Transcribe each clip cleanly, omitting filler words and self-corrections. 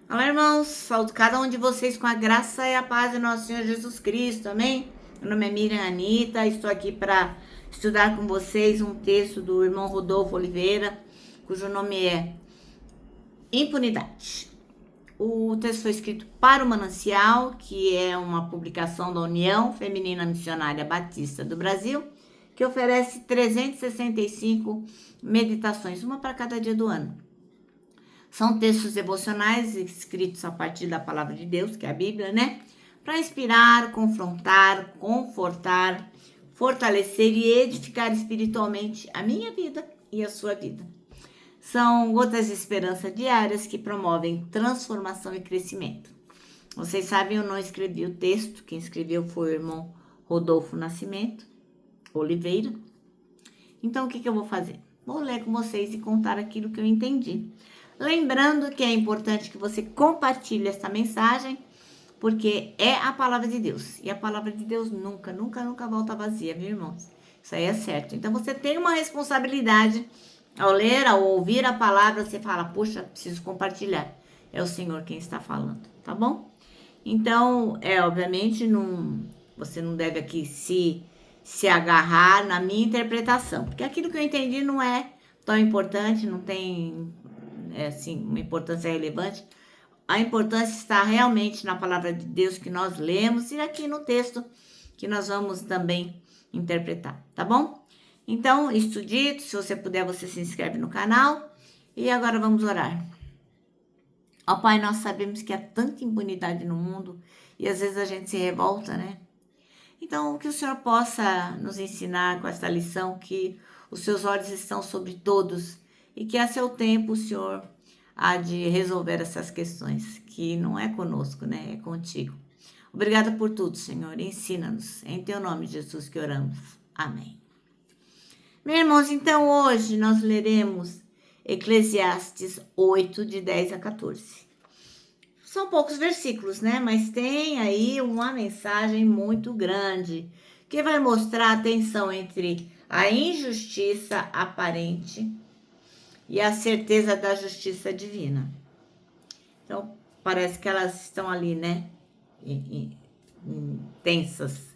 Olá, irmãos, saúdo cada um de vocês com a graça e a paz do nosso Senhor Jesus Cristo, amém? Meu nome é Miriam Anita, estou aqui para estudar com vocês um texto do irmão Rodolfo Oliveira, cujo nome é Impunidade. O texto foi escrito para o Manancial, que é uma publicação da União Feminina Missionária Batista do Brasil, que oferece 365 meditações, uma para cada dia do ano. São textos devocionais escritos a partir da palavra de Deus, que é a Bíblia, né? Para inspirar, confrontar, confortar, fortalecer e edificar espiritualmente a minha vida e a sua vida. São gotas de esperança diárias que promovem transformação e crescimento. Vocês sabem, eu não escrevi o texto, quem escreveu foi o irmão Rodolfo Nascimento Oliveira. Então, o que eu vou fazer? Vou ler com vocês e contar aquilo que eu entendi. Lembrando que é importante que você compartilhe essa mensagem, porque é a palavra de Deus. E a palavra de Deus nunca volta vazia, viu, irmãos? Isso aí é certo. Então, você tem uma responsabilidade ao ler, ao ouvir a palavra, você fala, puxa, preciso compartilhar. É o Senhor quem está falando, tá bom? Então, obviamente, você não deve aqui se agarrar na minha interpretação, porque aquilo que eu entendi não é tão importante, não tem uma importância relevante. A importância está realmente na palavra de Deus que nós lemos e aqui no texto que nós vamos também interpretar, tá bom? Então, isto dito, se você puder, você se inscreve no canal e agora vamos orar. Ó Pai, nós sabemos que há tanta impunidade no mundo e às vezes a gente se revolta, né? Então, que o Senhor possa nos ensinar com esta lição que os seus olhos estão sobre todos e que a seu tempo o Senhor há de resolver essas questões, que não é conosco, né? É contigo. Obrigada por tudo, Senhor. Ensina-nos. Em teu nome, Jesus, que oramos. Amém. Meus irmãos, então hoje nós leremos Eclesiastes 8, de 10 a 14. São poucos versículos, né? Mas tem aí uma mensagem muito grande que vai mostrar a tensão entre a injustiça aparente e a certeza da justiça divina. Então, parece que elas estão ali, né? Tensas.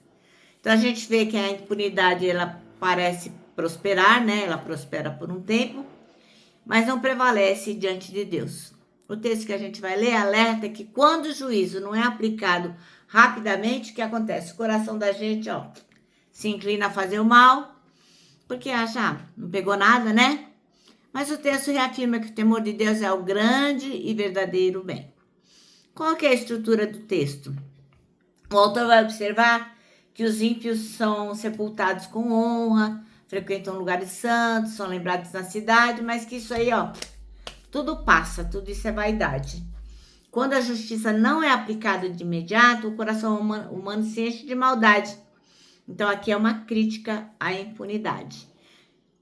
Então, a gente vê que a impunidade, ela parece prosperar, né? Ela prospera por um tempo, mas não prevalece diante de Deus. O texto que a gente vai ler alerta que quando o juízo não é aplicado rapidamente, o que acontece? O coração da gente, se inclina a fazer o mal, porque acha, não pegou nada, né? Mas o texto reafirma que o temor de Deus é o grande e verdadeiro bem. Qual que é a estrutura do texto? O autor vai observar que os ímpios são sepultados com honra, frequentam lugares santos, são lembrados na cidade, mas que isso aí, tudo passa, tudo isso é vaidade. Quando a justiça não é aplicada de imediato, o coração humano se enche de maldade. Então, aqui é uma crítica à impunidade.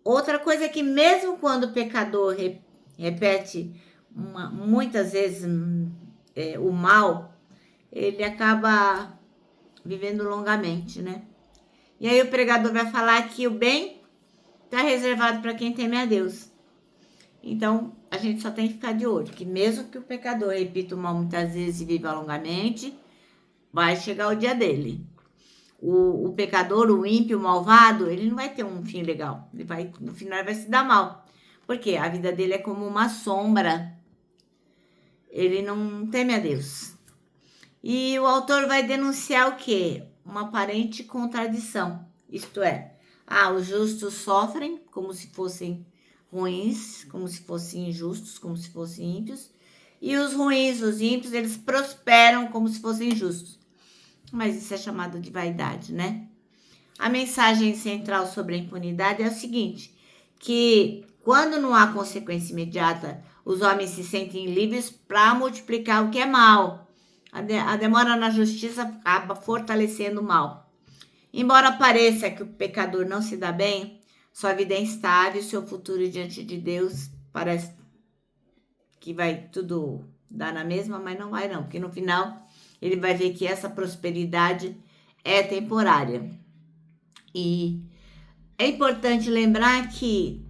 Outra coisa é que mesmo quando o pecador repete muitas vezes o mal, ele acaba vivendo longamente, né? E aí o pregador vai falar que o bem está reservado para quem teme a Deus. Então, a gente só tem que ficar de olho, que mesmo que o pecador repita o mal muitas vezes e viva longamente, vai chegar o dia dele. O pecador, o ímpio, o malvado, ele não vai ter um fim legal. No final, ele vai se dar mal. Porque a vida dele é como uma sombra. Ele não teme a Deus. E o autor vai denunciar o quê? Uma aparente contradição. Isto é, os justos sofrem como se fossem ruins, como se fossem injustos, como se fossem ímpios. E os ruins, os ímpios, eles prosperam como se fossem justos. Mas isso é chamado de vaidade, né? A mensagem central sobre a impunidade é o seguinte, que quando não há consequência imediata, os homens se sentem livres para multiplicar o que é mal. A demora na justiça acaba fortalecendo o mal. Embora pareça que o pecador não se dá bem, sua vida é instável, seu futuro diante de Deus parece que vai tudo dar na mesma, mas não vai não, porque no final ele vai ver que essa prosperidade é temporária. E é importante lembrar que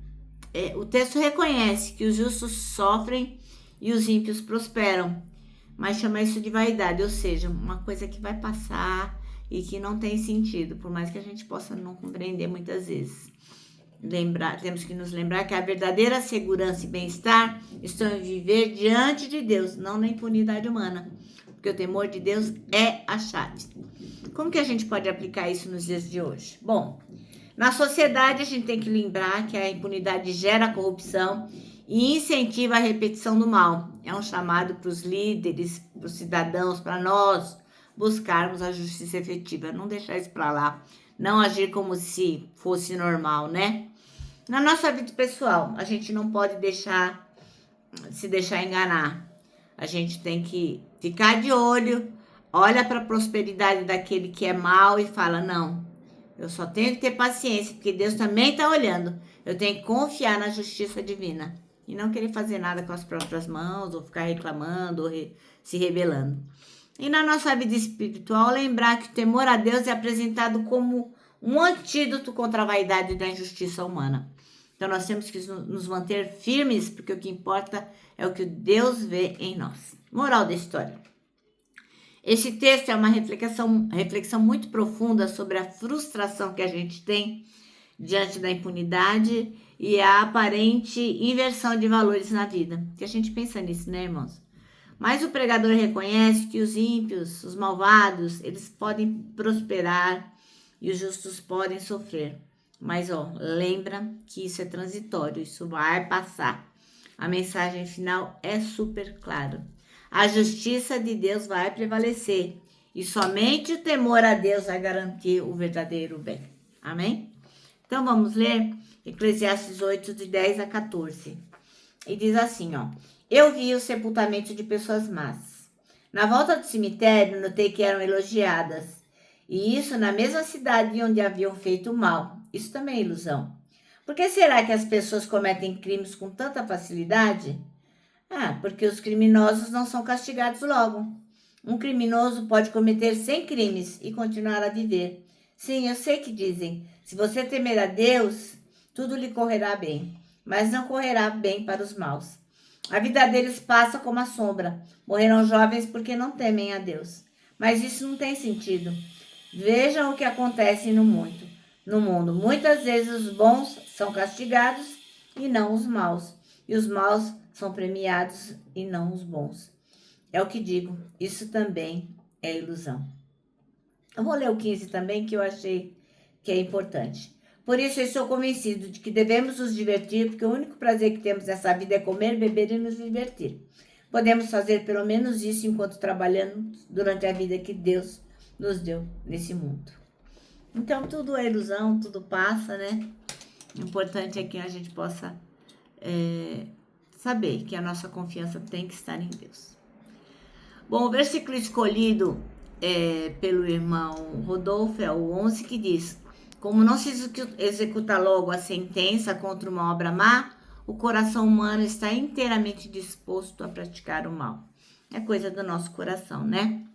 o texto reconhece que os justos sofrem e os ímpios prosperam. mas chama isso de vaidade, ou seja, uma coisa que vai passar e que não tem sentido, por mais que a gente possa não compreender muitas vezes. Temos que nos lembrar que a verdadeira segurança e bem-estar estão em viver diante de Deus, não na impunidade humana, porque o temor de Deus é a chave. Como que a gente pode aplicar isso nos dias de hoje? Bom, na sociedade a gente tem que lembrar que a impunidade gera corrupção e incentiva a repetição do mal. É um chamado para os líderes, para os cidadãos, para nós buscarmos a justiça efetiva, não deixar isso para lá, não agir como se fosse normal, né? Na nossa vida pessoal, a gente não pode se deixar enganar. A gente tem que ficar de olho, olha para a prosperidade daquele que é mau e fala, não, eu só tenho que ter paciência, porque Deus também está olhando. Eu tenho que confiar na justiça divina e não querer fazer nada com as próprias mãos, ou ficar reclamando, ou se rebelando. E na nossa vida espiritual, lembrar que o temor a Deus é apresentado como um antídoto contra a vaidade da injustiça humana. Então, nós temos que nos manter firmes, porque o que importa é o que Deus vê em nós. Moral da história. Esse texto é uma reflexão muito profunda sobre a frustração que a gente tem diante da impunidade e a aparente inversão de valores na vida. Que a gente pensa nisso, né, irmãos? Mas o pregador reconhece que os ímpios, os malvados, eles podem prosperar e os justos podem sofrer. Mas, lembra que isso é transitório, isso vai passar. A mensagem final é super clara. A justiça de Deus vai prevalecer e somente o temor a Deus vai garantir o verdadeiro bem. Amém? Então, vamos ler Eclesiastes 8, de 10 a 14. E diz assim, eu vi o sepultamento de pessoas más. Na volta do cemitério, notei que eram elogiadas. E isso na mesma cidade onde haviam feito mal. Isso também é ilusão. Por que será que as pessoas cometem crimes com tanta facilidade? Porque os criminosos não são castigados logo. Um criminoso pode cometer 100 crimes e continuar a viver. Sim, eu sei que dizem, se você temer a Deus, tudo lhe correrá bem, mas não correrá bem para os maus. A vida deles passa como a sombra. Morreram jovens porque não temem a Deus. Mas isso não tem sentido. Vejam o que acontece no mundo. Muitas vezes os bons são castigados e não os maus. E os maus são premiados e não os bons. É o que digo. Isso também é ilusão. Eu vou ler o 15 também, que eu achei que é importante. Por isso, eu sou convencido de que devemos nos divertir, porque o único prazer que temos nessa vida é comer, beber e nos divertir. Podemos fazer pelo menos isso enquanto trabalhamos durante a vida que Deus nos deu nesse mundo. Então, tudo é ilusão, tudo passa, né? O importante é que a gente possa saber que a nossa confiança tem que estar em Deus. Bom, o versículo escolhido pelo irmão Rodolfo é o 11, que diz: como não se executa logo a sentença contra uma obra má, o coração humano está inteiramente disposto a praticar o mal. É coisa do nosso coração, né?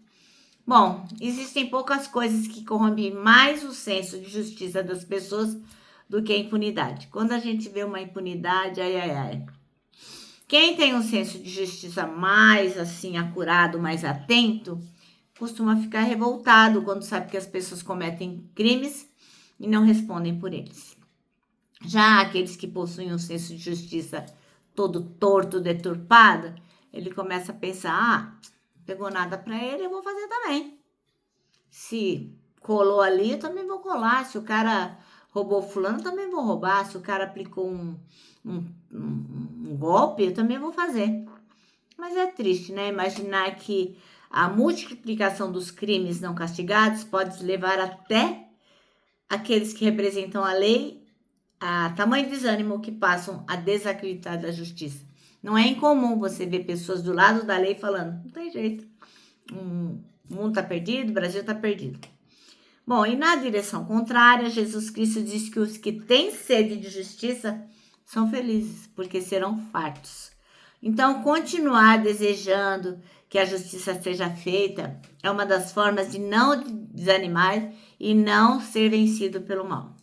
Bom, existem poucas coisas que corrompem mais o senso de justiça das pessoas do que a impunidade. Quando a gente vê uma impunidade, ai. Quem tem um senso de justiça mais assim acurado, mais atento, costuma ficar revoltado quando sabe que as pessoas cometem crimes e não respondem por eles. Já aqueles que possuem um senso de justiça todo torto, deturpado, ele começa a pensar, pegou nada para ele, eu vou fazer também. Se colou ali, eu também vou colar. Se o cara roubou fulano, eu também vou roubar. Se o cara aplicou um golpe, eu também vou fazer. Mas é triste, né? Imaginar que a multiplicação dos crimes não castigados pode levar até aqueles que representam a lei a tamanho desânimo que passam a desacreditar da justiça. Não é incomum você ver pessoas do lado da lei falando, não tem jeito, o mundo está perdido, o Brasil está perdido. Bom, e na direção contrária, Jesus Cristo diz que os que têm sede de justiça são felizes, porque serão fartos. Então, continuar desejando que a justiça seja feita é uma das formas de não desanimar e não ser vencido pelo mal.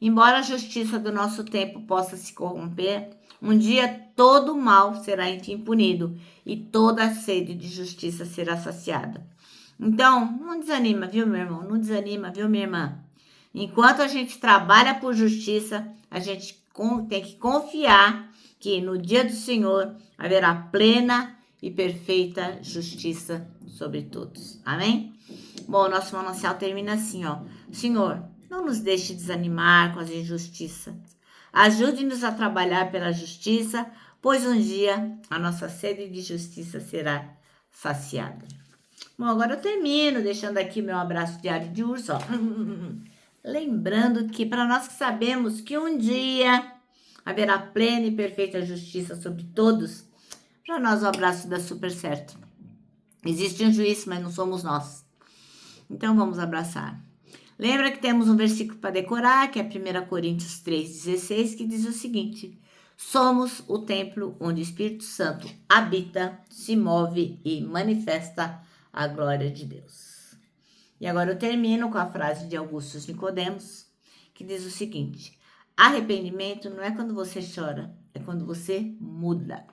Embora a justiça do nosso tempo possa se corromper, um dia todo o mal será impunido e toda a sede de justiça será saciada. Então, não desanima, viu, meu irmão? Não desanima, viu, minha irmã? Enquanto a gente trabalha por justiça, a gente tem que confiar que no dia do Senhor haverá plena e perfeita justiça sobre todos. Amém? Bom, o nosso manancial termina assim, ó. Senhor, não nos deixe desanimar com as injustiças. Ajude-nos a trabalhar pela justiça, pois um dia a nossa sede de justiça será saciada. Bom, agora eu termino deixando aqui meu abraço diário de urso, ó. Lembrando que para nós que sabemos que um dia haverá plena e perfeita justiça sobre todos, para nós o abraço dá super certo. Existe um juiz, mas não somos nós. Então vamos abraçar. Lembra que temos um versículo para decorar, que é 1 Coríntios 3,16, que diz o seguinte: somos o templo onde o Espírito Santo habita, se move e manifesta a glória de Deus. E agora eu termino com a frase de Augusto Nicodemos, que diz o seguinte: arrependimento não é quando você chora, é quando você muda.